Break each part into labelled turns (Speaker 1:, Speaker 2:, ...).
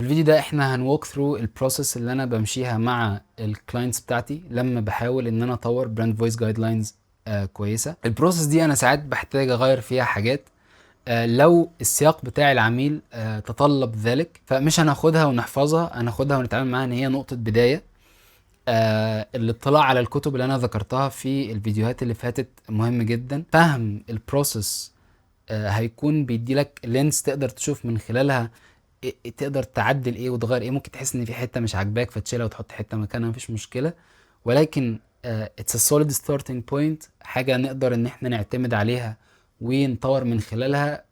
Speaker 1: الفيديو ده احنا هنوك ثرو البروسيس اللي انا بمشيها مع الكلاينتس بتاعتي لما بحاول ان انا اطور براند فويس جايد لاينز كويسه. البروسيس دي انا ساعات بحتاج اغير فيها حاجات لو السياق بتاع العميل تطلب ذلك، فمش هناخدها ونحفظها، هناخدها ونتعامل معاها ان هي نقطه بدايه. الاطلاع على الكتب اللي انا ذكرتها في الفيديوهات اللي فاتت مهم جدا. فهم البروسيس هيكون بيديلك لينس تقدر تشوف من خلالها تقدر تعدل ايه وتغير ايه. ممكن تحس ان في حته مش عاجباك فتشيلها وتحط حته مكانها، مفيش مشكله، ولكن it's a solid starting point، حاجه نقدر ان احنا نعتمد عليها ونطور من خلالها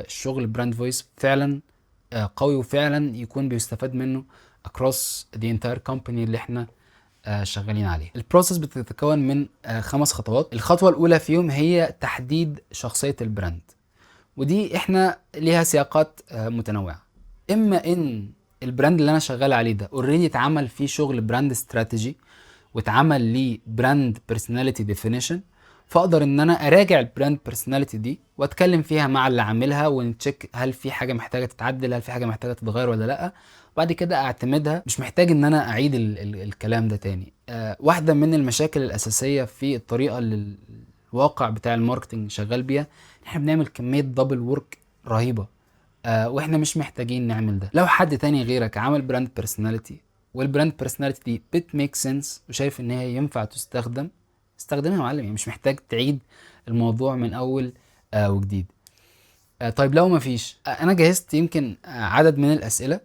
Speaker 1: شغل براند فويس فعلا قوي، وفعلا يكون بيستفاد منه across the entire company اللي احنا شغالين عليه. البروسيس بتتكون من 5 خطوات. الخطوه الاولى فيهم هي تحديد شخصيه البراند، ودي احنا ليها سياقات متنوعه. اما ان البراند اللي انا شغال عليه ده اوريدي اتعمل فيه شغل براند استراتيجي واتعمل ليه براند بيرسوناليتي ديفينيشن، فاقدر ان انا اراجع البراند بيرسوناليتي دي واتكلم فيها مع اللي عاملها ونتشيك هل في حاجه محتاجه تتعدل، هل في حاجه محتاجه تتغير ولا لا، وبعد كده اعتمدها. مش محتاج ان انا اعيد الكلام ده تاني. واحده من المشاكل الاساسيه في الطريقه اللي الواقع بتاع الماركتنج شغال بيها، احنا بنعمل كميه دبل ورك رهيبه، واحنا مش محتاجين نعمل ده. لو حد تاني غيرك عمل براند بيرسوناليتي والبراند بيرسوناليتي دي بت ميك سنس وشايف ان هي ينفع تستخدم، استخدمها يا معلم، يعني مش محتاج تعيد الموضوع من اول وجديد. طيب لو مفيش، انا جهزت يمكن عدد من الاسئله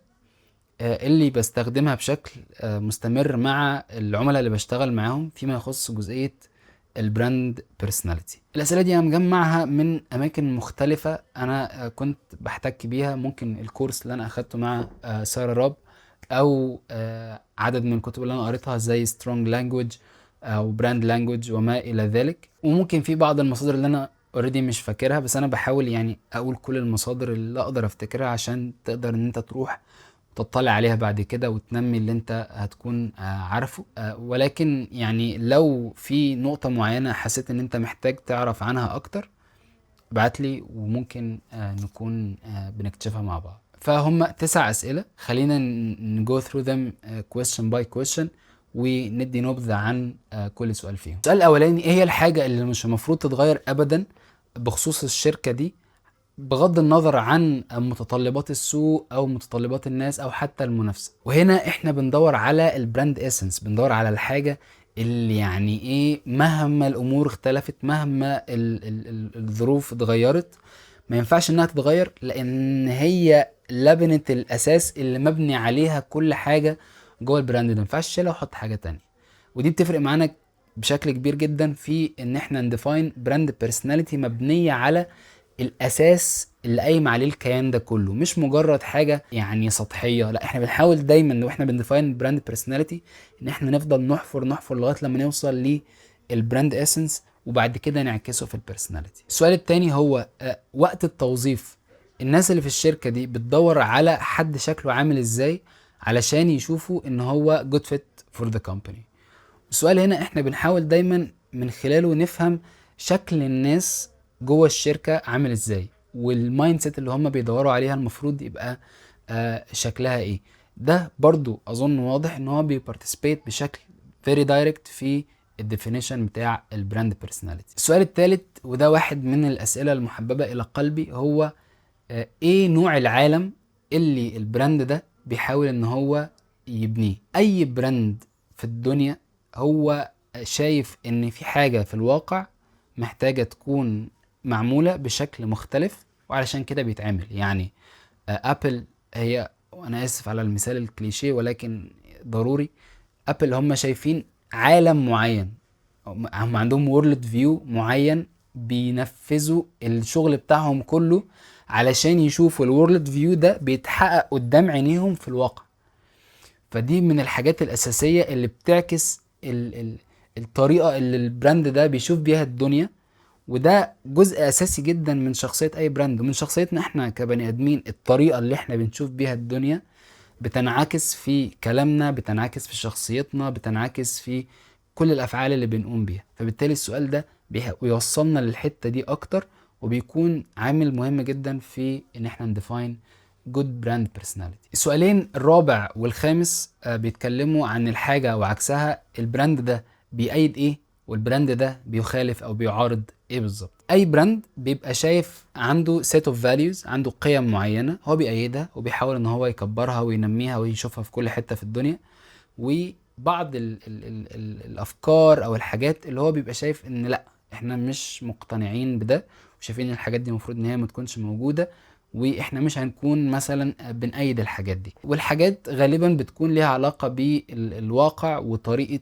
Speaker 1: اللي بستخدمها بشكل مستمر مع العملاء اللي بشتغل معاهم فيما يخص جزئيه البراند بيرسوناليتي. الاسئله دي انا مجمعها من اماكن مختلفه انا كنت بحتك بيها، ممكن الكورس اللي انا اخدته مع سارة راب، او عدد من الكتب اللي انا قريتها زي سترونج لانجويج او براند لانجويج وما الى ذلك، وممكن في بعض المصادر اللي انا اوريدي مش فاكرها، بس انا بحاول يعني اقول كل المصادر اللي اقدر افتكرها عشان تقدر ان انت تروح تطلع عليها بعد كده وتنمي اللي انت هتكون عارفه. ولكن يعني لو في نقطة معينة حسيت ان انت محتاج تعرف عنها اكتر ابعتلي وممكن نكون بنكتشفها مع بعض. فهم 9 اسئلة، خلينا نجو through them question by question وندي نبذة عن كل سؤال فيهم. السؤال الاولاني: ايه هي الحاجة اللي مش المفروض تتغير ابدا بخصوص الشركة دي بغض النظر عن متطلبات السوق او متطلبات الناس او حتى المنافسه؟ وهنا احنا بندور على البراند اسنس، بندور على الحاجه اللي يعني ايه مهما الامور اختلفت، مهما الظروف اتغيرت، ما ينفعش انها تتغير، لان هي لبنة الاساس اللي مبني عليها كل حاجه جوه البراند ده. ما ينفعش اشيلها واحط حاجه تانية. ودي بتفرق معانا بشكل كبير جدا في ان احنا نديفاين براند بيرسوناليتي مبنيه على الاساس اللي قايم عليه الكيان ده كله، مش مجرد حاجه يعني سطحيه. لا، احنا بنحاول دايما واحنا بنديفاين براند بيرسوناليتي ان احنا نفضل نحفر لغايه لما نوصل للبراند اسنس وبعد كده نعكسه في البيرسوناليتي. السؤال التاني هو وقت التوظيف، الناس اللي في الشركه دي بتدور على حد شكله عامل ازاي علشان يشوفوا ان هو good fit for the company. السؤال هنا احنا بنحاول دايما من خلاله نفهم شكل الناس جوه الشركة عامل ازاي، والمايند سيت اللي هم بيدوروا عليها المفروض يبقى شكلها ايه. ده برضو اظن واضح ان هو بيبارتيسبيت بشكل فيري دايركت في الديفينيشن بتاع البراند بيرسوناليتي. السؤال الثالث وده واحد من الاسئلة المحببة الى قلبي هو ايه نوع العالم اللي البراند ده بيحاول ان هو يبنيه؟ اي براند في الدنيا هو شايف ان في حاجة في الواقع محتاجة تكون معمولة بشكل مختلف، وعلشان كده بيتعمل. يعني ابل هي، وانا اسف على المثال الكليشيه ولكن ضروري، ابل هم شايفين عالم معين، هم عندهم وورلد فيو معين بينفذوا الشغل بتاعهم كله علشان يشوفوا الوورلد فيو ده بيتحقق قدام عينيهم في الواقع. فدي من الحاجات الأساسية اللي بتعكس الطريقة اللي البراند ده بيشوف بيها الدنيا، وده جزء أساسي جدا من شخصية أي براند ومن شخصيتنا احنا كبني آدمين. الطريقة اللي احنا بنشوف بيها الدنيا بتنعكس في كلامنا، بتنعكس في شخصيتنا، بتنعكس في كل الأفعال اللي بنقوم بيها. فبالتالي السؤال ده بيوصلنا للحتة دي أكتر، وبيكون عامل مهم جدا في إن احنا نديفاين good brand personality. السؤالين الرابع والخامس بيتكلموا عن الحاجة وعكسها. البراند ده بيأيد ايه والبراند ده بيخالف او بيعارض ايه بالظبط. اي براند بيبقى شايف عنده set of values، عنده قيم معينة هو بيأيدها وبيحاول ان هو يكبرها وينميها ويشوفها في كل حتة في الدنيا، وبعض ال الافكار او الحاجات اللي هو بيبقى شايف ان لا احنا مش مقتنعين بده وشايفين الحاجات دي المفروض ان هي ما تكونش موجودة، واحنا مش هنكون مثلا بنأيد الحاجات دي. والحاجات غالبا بتكون ليها علاقة بالواقع وطريقة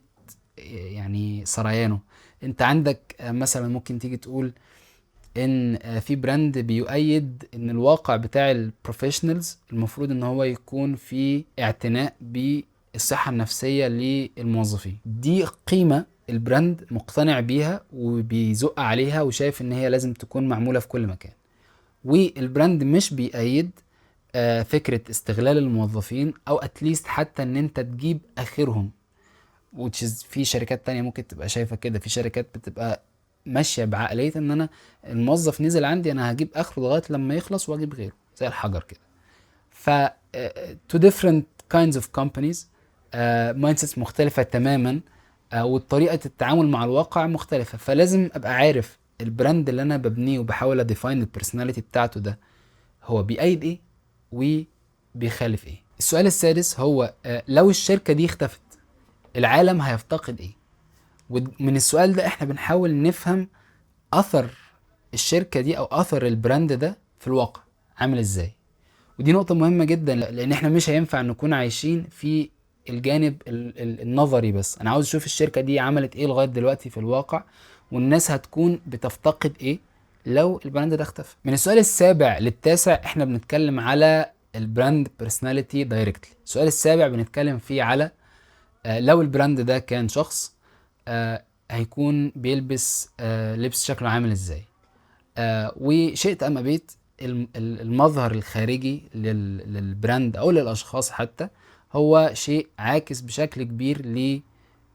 Speaker 1: يعني سريانه. انت عندك مثلا ممكن تيجي تقول ان في براند بيؤيد ان الواقع بتاع البروفيشنالز المفروض ان هو يكون في اعتناء بالصحة النفسية للموظفين. دي قيمة البراند مقتنع بيها وبيزق عليها وشايف ان هي لازم تكون معمولة في كل مكان. والبراند مش بيأيد فكرة استغلال الموظفين او اتليست حتى ان انت تجيب اخرهم، في شركات تانية ممكن تبقى شايفة كده. في شركات بتبقى ماشية بعقلية ان انا الموظف نزل عندي انا هجيب اخره لغاية لما يخلص واجيب غيره زي الحجر كده. ف to different kinds of companies mindsets مختلفة تماما وطريقة التعامل مع الواقع مختلفة. فلازم ابقى عارف البراند اللي انا ببنيه وبحاول اديفاين البرسوناليتي بتاعته ده هو بيأيد ايه وبيخالف ايه. السؤال السادس هو لو الشركة دي اختفت العالم هيفتقد ايه. ومن السؤال ده احنا بنحاول نفهم اثر الشركة دي او اثر البراند ده في الواقع عامل ازاي. ودي نقطة مهمة جدا لان احنا مش هينفع نكون عايشين في الجانب النظري بس. انا عاوز اشوف الشركة دي عملت ايه لغاية دلوقتي في الواقع، والناس هتكون بتفتقد ايه لو البراند ده اختفى. من السؤال السابع للتاسع احنا بنتكلم على البراند بيرسوناليتي دايركتلي. السؤال السابع بنتكلم فيه على لو البراند ده كان شخص هيكون بيلبس لبس شكله عامل ازاي. وشئت ام ابيت المظهر الخارجي للبراند او للاشخاص حتى هو شيء عاكس بشكل كبير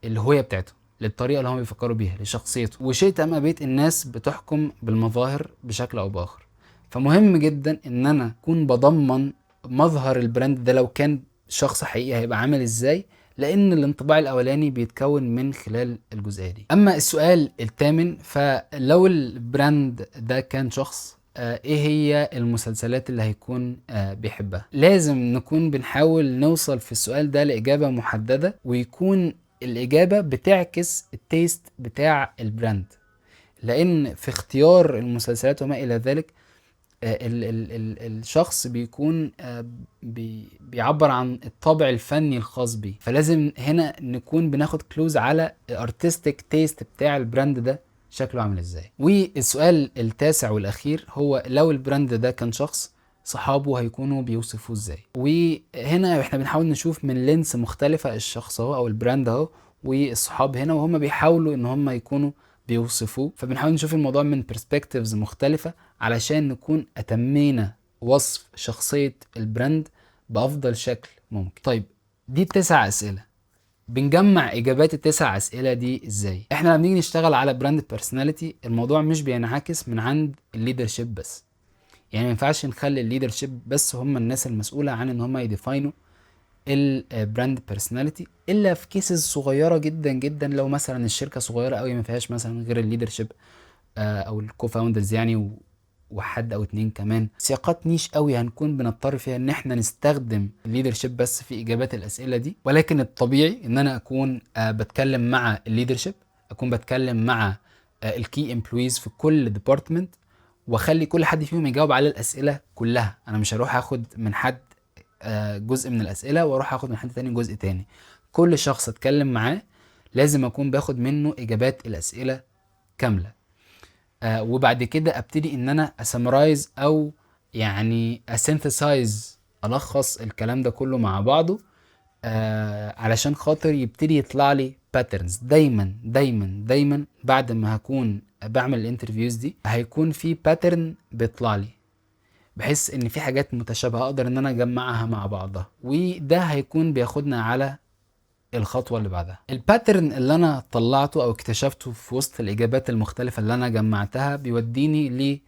Speaker 1: للهوية بتاعته، للطريقة اللي هم بيفكروا بيها، لشخصيته. وشئت ام ابيت الناس بتحكم بالمظاهر بشكل او باخر. فمهم جدا ان انا اكون بضمن مظهر البراند ده لو كان شخص حقيقي هيبقى عامل ازاي، لان الانطباع الاولاني بيتكون من خلال الجزئيه دي. اما السؤال الثامن فلو البراند ده كان شخص ايه هي المسلسلات اللي هيكون بيحبها. لازم نكون بنحاول نوصل في السؤال ده لاجابه محدده ويكون الاجابه بتعكس التيست بتاع البراند، لان في اختيار المسلسلات وما الى ذلك الشخص بيكون بيعبر عن الطابع الفني الخاص بيه. فلازم هنا نكون بناخد كلوز على الارتستيك تيست بتاع البراند ده شكله عامل ازاي. والسؤال التاسع والاخير هو لو البراند ده كان شخص صحابه هيكونوا بيوصفوه ازاي. وهنا احنا بنحاول نشوف من لينس مختلفة الشخص اهو او البراند اهو والصحاب هنا وهم بيحاولوا ان هم يكونوا بيوصفوه. فبنحاول نشوف الموضوع من برسبكتيفز مختلفة علشان نكون اتمينا وصف شخصية البراند بافضل شكل ممكن. طيب دي 9 اسئلة، بنجمع اجابات ال9 اسئلة دي ازاي؟ احنا لما بنيجي نشتغل على براند بيرسوناليتي الموضوع مش بينعكس من عند الليدرشيب بس. يعني ما ينفعش نخلي الليدرشيب بس هم الناس المسؤولة عن ان هم يديفاينوا البراند بيرسوناليتي الا في كيسز صغيره جدا جدا. لو مثلا الشركه صغيره قوي ما فيهاش مثلا غير الليدرشيب او الكوفاوندرز يعني وحد او اتنين كمان، سياقات نيش قوي هنكون بنضطر فيها ان احنا نستخدم الليدرشيب بس في اجابات الاسئله دي. ولكن الطبيعي ان انا اكون بتكلم مع الليدرشيب، اكون بتكلم مع الكي امبلويز في كل ديبارتمنت واخلي كل حد فيهم يجاوب على الاسئله كلها. انا مش هروح اخد من حد جزء من الاسئله واروح اخد من حد تاني جزء تاني. كل شخص اتكلم معاه لازم اكون باخد منه اجابات الاسئله كامله. وبعد كده ابتدي ان انا اسمرايز او يعني اسينثسايز، الخص الكلام ده كله مع بعضه علشان خاطر يبتدي يطلع لي باترنز. دايما دايما دايما بعد ما هكون بعمل الانترفيوز دي هيكون في باترن بيطلع لي بحيث ان في حاجات متشابهه اقدر ان انا اجمعها مع بعضها، وده هيكون بياخدنا على الخطوه اللي بعدها. الباترن اللي انا طلعته او اكتشفته في وسط الاجابات المختلفه اللي انا جمعتها بيوديني ل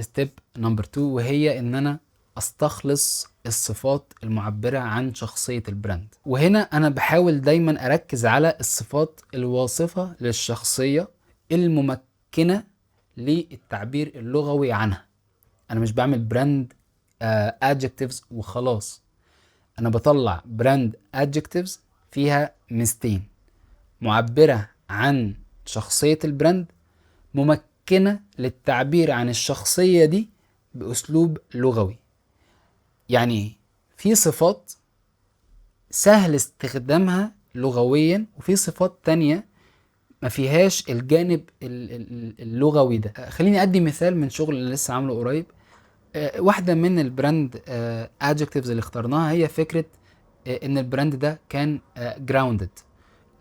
Speaker 1: ستيب نمبر 2، وهي ان انا استخلص الصفات المعبرة عن شخصية البراند. وهنا انا بحاول دايما اركز على الصفات الواصفة للشخصية الممكنة للتعبير اللغوي عنها. انا مش بعمل براند adjectives وخلاص، انا بطلع براند adjectives فيها ميزتين: معبرة عن شخصية البراند، ممكنة للتعبير عن الشخصية دي بأسلوب لغوي. يعني في صفات سهل استخدامها لغويا، وفي صفات تانية ما فيهاش الجانب اللغوي ده. خليني أدي مثال من شغل اللي لسه عامله قريب. واحدة من البراند adjectives اللي اخترناها هي فكرة ان البراند ده كان grounded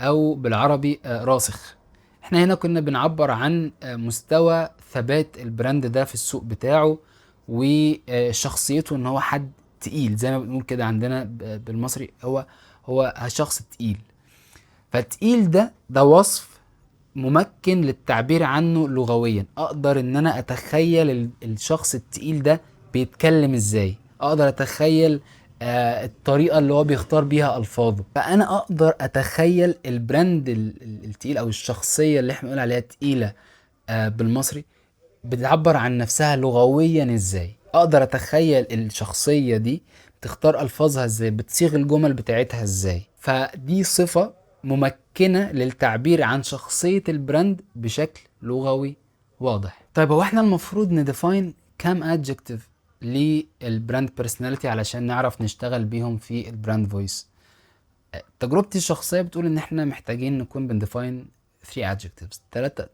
Speaker 1: او بالعربي راسخ. احنا هنا كنا بنعبر عن مستوى ثبات البراند ده في السوق بتاعه وشخصيته، ان هو حد تقيل زي ما بنقول كده عندنا بالمصري، هو شخص تقيل. فالتقيل ده وصف ممكن للتعبير عنه لغويا. اقدر ان انا اتخيل الشخص التقيل ده بيتكلم ازاي، اقدر اتخيل الطريقة اللي هو بيختار بيها الفاظه. فانا اقدر اتخيل البراند التقيل او الشخصية اللي احنا بنقول عليها تقيلة بالمصري بتعبر عن نفسها لغويا ازاي. اقدر اتخيل الشخصية دي بتختار الفاظها ازاي، بتصيغ الجمل بتاعتها ازاي. فدي صفة ممكنة للتعبير عن شخصية البراند بشكل لغوي واضح. طيب هو احنا المفروض نديفاين كام ادجكتيف للبراند بيرسوناليتي علشان نعرف نشتغل بيهم في البراند فويس؟ تجربتي الشخصية بتقول ان احنا محتاجين نكون بنديفاين 3 adjectives،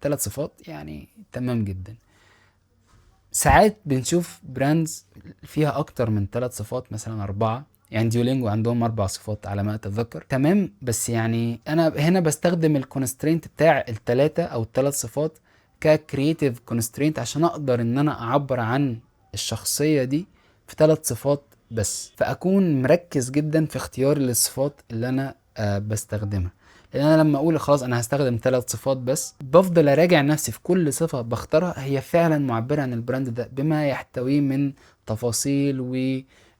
Speaker 1: 3 صفات، يعني تمام جدا. ساعات بنشوف براندز فيها اكتر من 3 صفات، مثلا 4. يعني ديولينجو عندهم 4 صفات على ما اتذكر، تمام. بس يعني انا هنا بستخدم الكونسترينت بتاع ال3 او ال3 صفات ككرييتيف كونسترينت عشان اقدر ان انا اعبر عن الشخصية دي في 3 صفات بس، فاكون مركز جدا في اختيار الصفات اللي انا بستخدمها. لان انا لما اقول خلاص انا هستخدم 3 صفات بس، بفضل اراجع نفسي في كل صفة بختارها هي فعلا معبرة عن البراند ده بما يحتويه من تفاصيل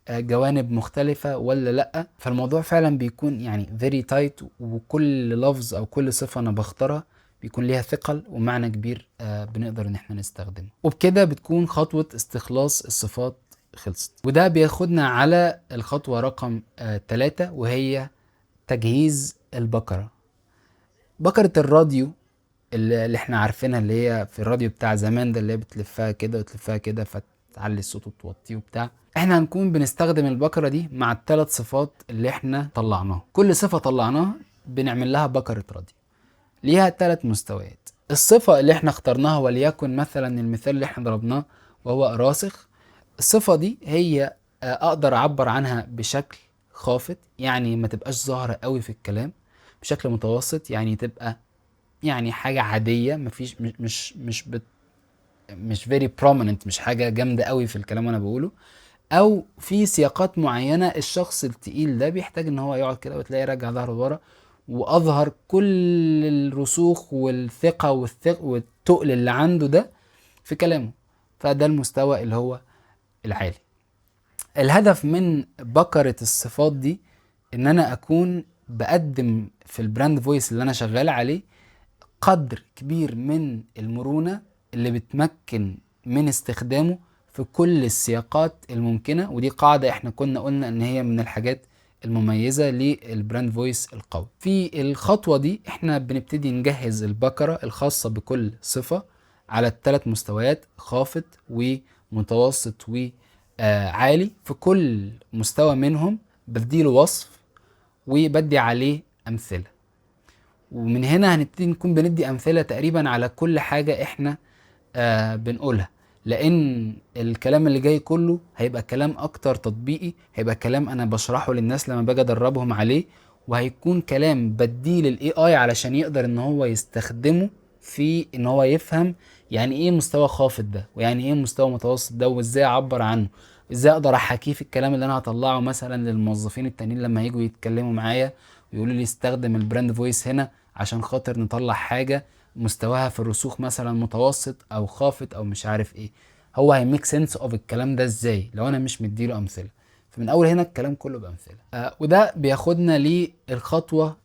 Speaker 1: وجوانب مختلفة ولا لا. فالموضوع فعلا بيكون يعني very tight، وكل لفظ او كل صفة انا بختارها بيكون ليها ثقل ومعنى كبير بنقدر ان احنا نستخدمه. وبكده بتكون خطوة استخلاص الصفات خلصت. وده بياخدنا على الخطوة رقم 3، وهي تجهيز البقرة. بقرة الراديو اللي احنا عارفينها، اللي هي في الراديو بتاع زمان ده، اللي هي بتلفها كده وتلفها كده فتعلي الصوت وتوطيه وبتاع. احنا هنكون بنستخدم البقرة دي مع ال3 صفات اللي احنا طلعناها. كل صفة طلعناها بنعمل لها بقرة راديو، ليها 3 مستويات. الصفة اللي احنا اخترناها وليكن مثلا المثال اللي احنا ضربناه وهو راسخ، الصفة دي هي اقدر اعبر عنها بشكل خافت، يعني ما تبقاش ظاهرة قوي في الكلام، بشكل متوسط، يعني تبقى يعني حاجة عادية، مفيش مش very prominent، مش حاجة جامدة قوي في الكلام وانا بقوله. او في سياقات معينة الشخص التقيل ده بيحتاج ان هو يقعد كده وتلاقيه راجع ظهره لورا، واظهر كل الرسوخ والثقة والتقل اللي عنده ده في كلامه. فده المستوى اللي هو العالي. الهدف من بكرة الصفات دي ان انا اكون بقدم في البراند فويس اللي انا شغال عليه قدر كبير من المرونة اللي بتمكن من استخدامه في كل السياقات الممكنة. ودي قاعدة احنا كنا قلنا ان هي من الحاجات المميزة للبراند فويس القوي. في الخطوة دي احنا بنبتدي نجهز البكرة الخاصة بكل صفة على ال3 مستويات: خافت ومتوسط وعالي. في كل مستوى منهم بديله وصف وبدي عليه أمثلة، ومن هنا هنبتدي نكون بندي أمثلة تقريبا على كل حاجة احنا بنقولها، لان الكلام اللي جاي كله هيبقى كلام اكتر تطبيقي، هيبقى كلام انا بشرحه للناس لما باجي ادربهم عليه، وهيكون كلام بديه للاي اي علشان يقدر ان هو يستخدمه في ان هو يفهم يعني ايه مستوى خافت ده، ويعني ايه مستوى متوسط ده، وازاي اعبر عنه، ازاي اقدر احكيه في الكلام اللي انا هطلعه مثلا للموظفين التانيين لما يجوا يتكلموا معايا ويقولوا لي استخدم البراند فويس هنا عشان خاطر نطلع حاجة مستواها في الرسوخ مثلا متوسط او خافت او مش عارف ايه. هو هيميك سنس اوف الكلام ده ازاي لو انا مش مديله امثله. فمن اول هنا الكلام كله بامثله. وده بياخدنا للخطوه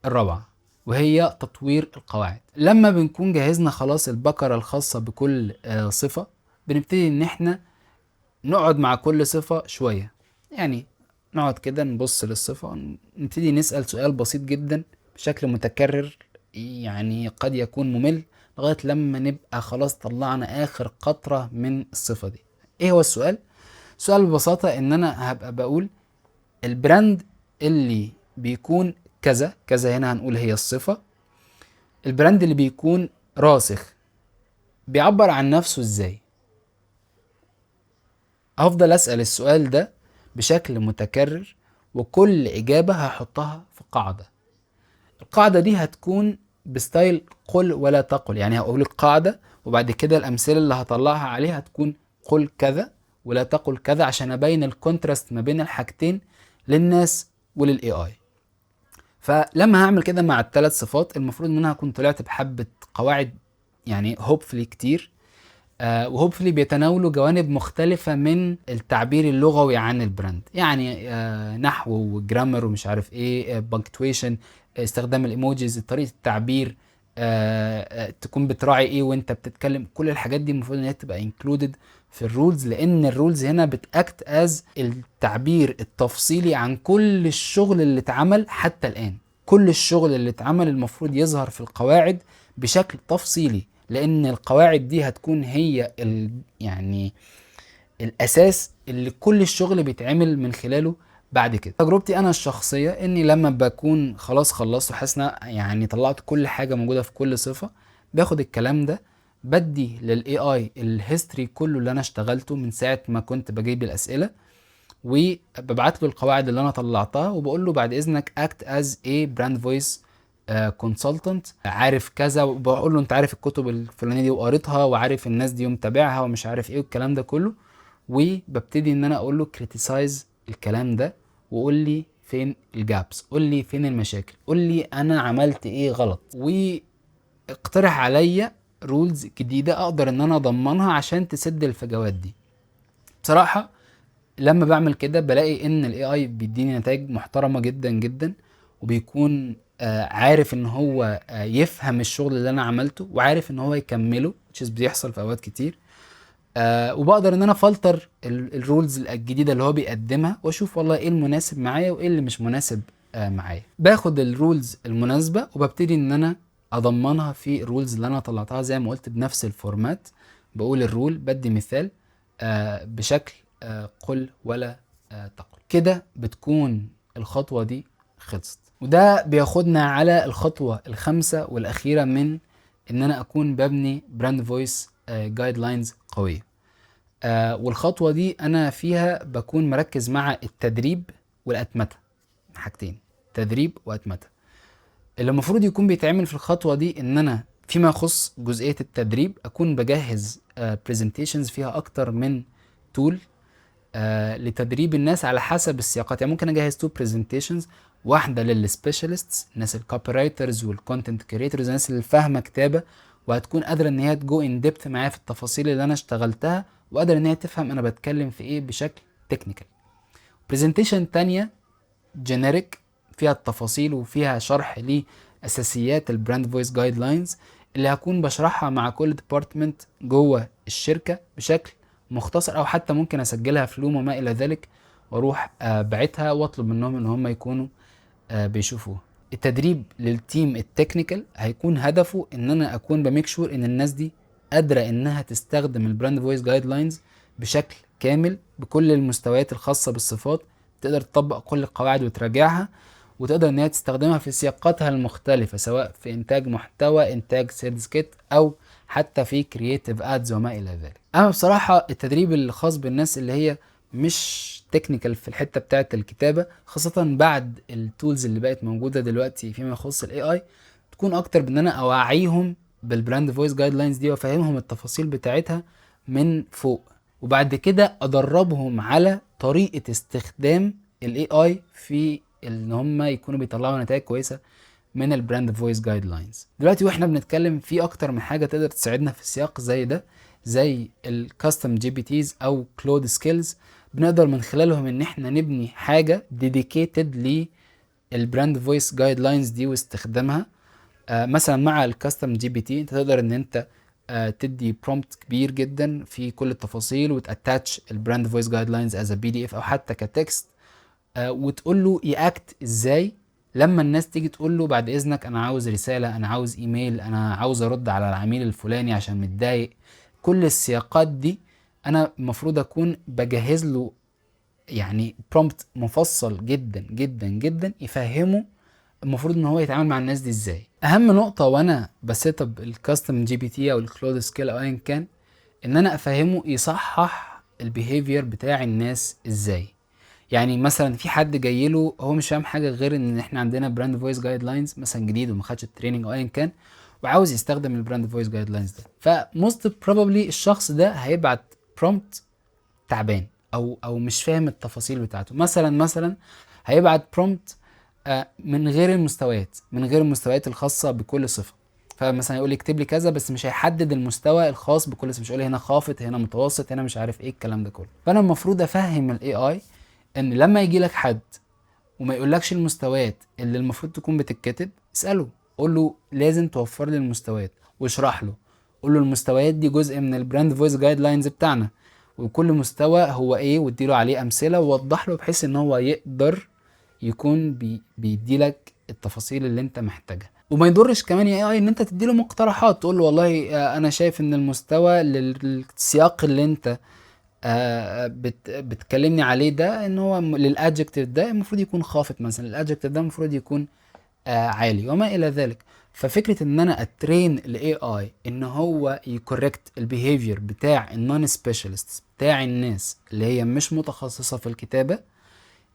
Speaker 1: الرابعه، وهي تطوير القواعد. لما بنكون جهزنا خلاص البكره الخاصه بكل صفه، بنبتدي ان احنا نقعد مع كل صفه شويه. يعني نقعد كده نبص للصفه، نبتدي نسال سؤال بسيط جدا بشكل متكرر، يعني قد يكون ممل، لغايه لما نبقى خلاص طلعنا اخر قطره من الصفه دي. ايه هو السؤال؟ السؤال ببساطه ان انا هبقى بقول البراند اللي بيكون كذا كذا، هنا هنقول هي الصفة، البراند اللي بيكون راسخ بيعبر عن نفسه ازاي؟ هفضل اسأل السؤال ده بشكل متكرر، وكل اجابة هحطها في قاعدة. القاعدة دي هتكون بستايل قل ولا تقل، يعني هقول القاعدة وبعد كده الامثلة اللي هطلعها عليها هتكون قل كذا ولا تقل كذا، عشان ابين الكونتراست ما بين الحاجتين للناس وللاي اي. فلما هعمل كده مع الثلاث صفات، المفروض ان انا هكون طلعت بحبة قواعد يعني هوبفلي كتير، وهوبفلي بيتناولوا جوانب مختلفة من التعبير اللغوي عن البراند، يعني نحو وجرامر ومش عارف ايه، بانكتويشن، استخدام الايموجيز، طريقة التعبير، تكون بتراعي ايه وانت بتتكلم. كل الحاجات دي المفروض ان هي تبقى انكلودد في الرولز، لان الرولز هنا بتاكت از التعبير التفصيلي عن كل الشغل اللي اتعمل حتى الان. كل الشغل اللي اتعمل المفروض يظهر في القواعد بشكل تفصيلي، لان القواعد دي هتكون هي يعني الاساس اللي كل الشغل بيتعمل من خلاله بعد كده. تجربتي انا الشخصيه اني لما بكون خلاص خلصت وحاسس يعني طلعت كل حاجه موجوده في كل صفه، باخد الكلام ده بدي للاي اي الهيستوري كله اللي انا اشتغلته من ساعه ما كنت بجيب الاسئله، وببعت له القواعد اللي انا طلعتها، وبقول له بعد اذنك اكت از اي براند فويس كونسلتنت، عارف كذا، وبقول له انت عارف الكتب الفلانيه دي وقريتها، وعارف الناس دي ومتابعها ومش عارف ايه والكلام ده كله. وببتدي ان انا اقول له كريتيسايز الكلام ده، وقول لي فين الجابس، قول لي فين المشاكل، قول لي انا عملت ايه غلط، واقترح عليا رولز جديده اقدر ان انا اضمنها عشان تسد الفجوات دي. بصراحه لما بعمل كده بلاقي ان الاي اي بيديني نتائج محترمه جدا جدا، وبيكون عارف ان هو يفهم الشغل اللي انا عملته، وعارف ان هو يكمله، which بيحصل في اوقات كتير. وبقدر ان انا فلتر الرولز الجديده اللي هو بيقدمها، واشوف والله ايه المناسب معايا وايه اللي مش مناسب معايا. باخد الرولز المناسبه وببتدي ان انا اضمنها في الرولز اللي انا طلعتها زي ما قلت بنفس الفورمات. بقول الرول، بدي مثال بشكل قل ولا تقل. كده بتكون الخطوه دي خلصت. وده بياخدنا على الخطوه الخامسه والاخيره من ان انا اكون ببني براند فويس جايد لاينز قويه. والخطوه دي انا فيها بكون مركز مع التدريب والاتمته، حاجتين، تدريب واتمته. اللي المفروض يكون بيتعمل في الخطوه دي ان انا فيما يخص جزئيه التدريب اكون بجهز برزنتيشنز فيها اكتر من تول لتدريب الناس على حسب السياقات. يعني ممكن اجهز تو برزنتيشنز، واحده للسبيشالستس، الناس الكوبي رايترز والكونتنت كريتورز، الناس اللي فاهمه كتابه وهتكون قادره ان هي تجو ان ديبث معايا في التفاصيل اللي انا اشتغلتها، وقادره ان هي تفهم انا بتكلم في ايه بشكل تكنيكال. برزنتيشن تانية جينيريك فيها التفاصيل وفيها شرح لاساسيات البراند فويس جايد لاينز اللي هكون بشرحها مع كل ديبارتمنت جوه الشركه بشكل مختصر، او حتى ممكن اسجلها في لوم وما الى ذلك، واروح بعتها واطلب منهم ان هم يكونوا بيشوفوها. التدريب للتيم التكنيكال هيكون هدفه ان انا اكون بميك شور ان الناس دي قادره انها تستخدم البراند فويس جايد لاينز بشكل كامل بكل المستويات الخاصه بالصفات، تقدر تطبق كل القواعد وتراجعها، وتقدر ان هي تستخدمها في سياقاتها المختلفة، سواء في انتاج محتوى، انتاج سيلز كيت، او حتى في كرييتيف ادز وما الى ذلك. اما بصراحة التدريب الخاص بالناس اللي هي مش تكنيكال في الحتة بتاعة الكتابة، خاصة بعد التولز اللي بقت موجودة دلوقتي فيما يخص الاي اي، تكون اكتر بان انا اوعيهم بالبراند فويس جايد لاينز دي وافهمهم التفاصيل بتاعتها من فوق، وبعد كده ادربهم على طريقة استخدام الاي اي في ان هم يكونوا بيطلعوا نتائج كويسه من البراند فويس جايد لاينز. دلوقتي واحنا بنتكلم في اكتر من حاجه تقدر تساعدنا في السياق زي ده، زي الكاستم جي بي تيز او كلود سكيلز، بنقدر من خلالهم ان احنا نبني حاجه ديديكيتد للبراند فويس جايد لاينز دي واستخدامها. مثلا مع الكاستم جي بي تي انت تقدر ان انت تدي برومبت كبير جدا في كل التفاصيل، وتاتاتش البراند فويس جايد لاينز از بي دي اف او حتى كتكست، وتقول له ياكت ازاي لما الناس تيجي تقول له بعد اذنك انا عاوز رساله، انا عاوز ايميل، انا عاوز ارد على العميل الفلاني عشان متضايق. كل السياقات دي انا المفروض اكون بجهز له يعني برومبت مفصل جدا جدا جدا يفهمه المفروض ان هو يتعامل مع الناس دي ازاي. اهم نقطه وانا بسيت اب الكاستم جي بي تي او الكلود سكيل او ايا كان، ان انا افهمه يصحح البيهيفير بتاع الناس ازاي. يعني مثلا في حد جاي له هو مش فاهم حاجه غير ان احنا عندنا براند فويس جايد لاينز مثلا جديد وما خدش التريننج او ايا كان، وعاوز يستخدم البراند فويس جايد لاينز ده، فموست بروبابلي الشخص ده هيبعت برومبت تعبان او مش فاهم التفاصيل بتاعته. مثلا هيبعت برومبت من غير المستويات الخاصه بكل صفه. فمثلا يقول لي اكتب لي كذا بس مش هيحدد المستوى الخاص بكل صفه، مش هيقول لي هنا خافت هنا متوسط هنا مش عارف ايه الكلام ده كله. فانا المفروض افهم الاي اي ان لما يجي لك حد وما يقولكش المستويات اللي المفروض تكون بتتكتب، اساله، قول له لازم توفر لي المستويات، واشرح له، قول له المستويات دي جزء من البراند فويس جايد لاينز بتاعنا، وكل مستوى هو ايه، واديله عليه امثله ووضح له بحيث ان هو يقدر يكون بيديلك التفاصيل اللي انت محتاجها. وما يضرش كمان يا اي ان انت تديله مقترحات، تقول له والله انا شايف ان المستوى للسياق اللي انت بتكلمني عليه ده ان هو للادجكتيف ده المفروض يكون خافت، مثلا الادجكتيف ده المفروض يكون عالي وما الى ذلك. ففكره ان انا اترين الاي اي ان هو يكوركت البيهيفير بتاع النون سبيشالست، بتاع الناس اللي هي مش متخصصه في الكتابه،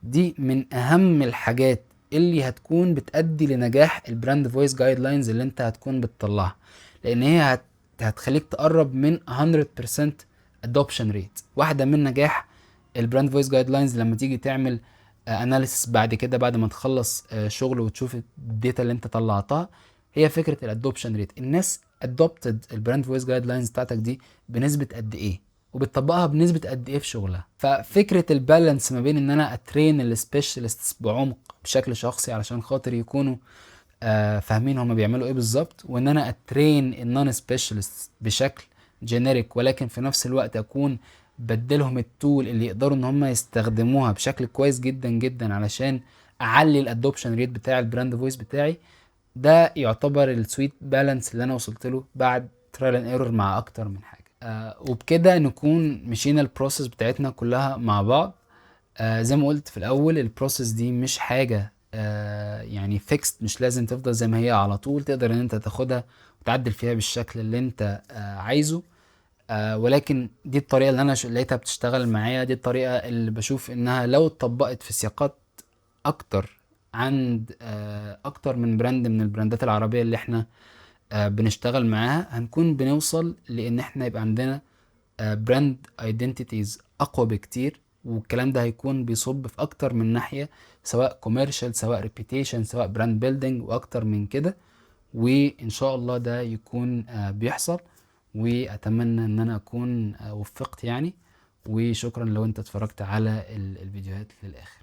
Speaker 1: دي من اهم الحاجات اللي هتكون بتأدي لنجاح البراند فويس جايد لاينز اللي انت هتكون بتطلعها، لان هي هتخليك تقرب من 100% adoption rate. واحده من نجاح البراند فويس جايد لاينز لما تيجي تعمل اناليسيس بعد كده بعد ما تخلص شغل وتشوف الداتا اللي انت طلعتها، هي فكره الادوبشن ريت. الناس ادوبتد البراند فويس جايد لاينز بتاعتك دي بنسبه قد ايه، وبتطبقها بنسبه قد ايه في شغلها. ففكره البالانس ما بين ان انا اترين السبيشالستس بعمق بشكل شخصي علشان خاطر يكونوا فاهمين هما بيعملوا ايه بالظبط، وان انا اترين النون سبيشالست بشكل جينيريك، ولكن في نفس الوقت اكون بدلهم التول اللي يقدروا ان هم يستخدموها بشكل كويس جدا جدا علشان اعلي الادوبشن ريت بتاع البراند فويس بتاعي. ده يعتبر السويت بالانس اللي انا وصلت له بعد ترايل اند ايرور مع اكتر من حاجه. وبكده نكون مشينا البروسيس بتاعتنا كلها مع بعض. زي ما قلت في الاول البروسيس دي مش حاجه يعني فيكست، مش لازم تفضل زي ما هي على طول، تقدر ان انت تاخدها وتعدل فيها بالشكل اللي انت عايزه. ولكن دي الطريقه اللي انا لقيتها بتشتغل معايا، دي الطريقه اللي بشوف انها لو اتطبقت في سياقات اكتر عند اكتر من براند من البراندات العربيه اللي احنا بنشتغل معاها، هنكون بنوصل لان احنا يبقى عندنا براند ايدنتيتيز اقوى بكتير. والكلام ده هيكون بيصب في اكتر من ناحية، سواء كوميرشال سواء ريبيتيشن سواء براند بيلدينج واكتر من كده. وان شاء الله ده يكون بيحصل، واتمنى ان انا اكون وفقت يعني. وشكرا لو انت اتفرجت على الفيديوهات للاخر.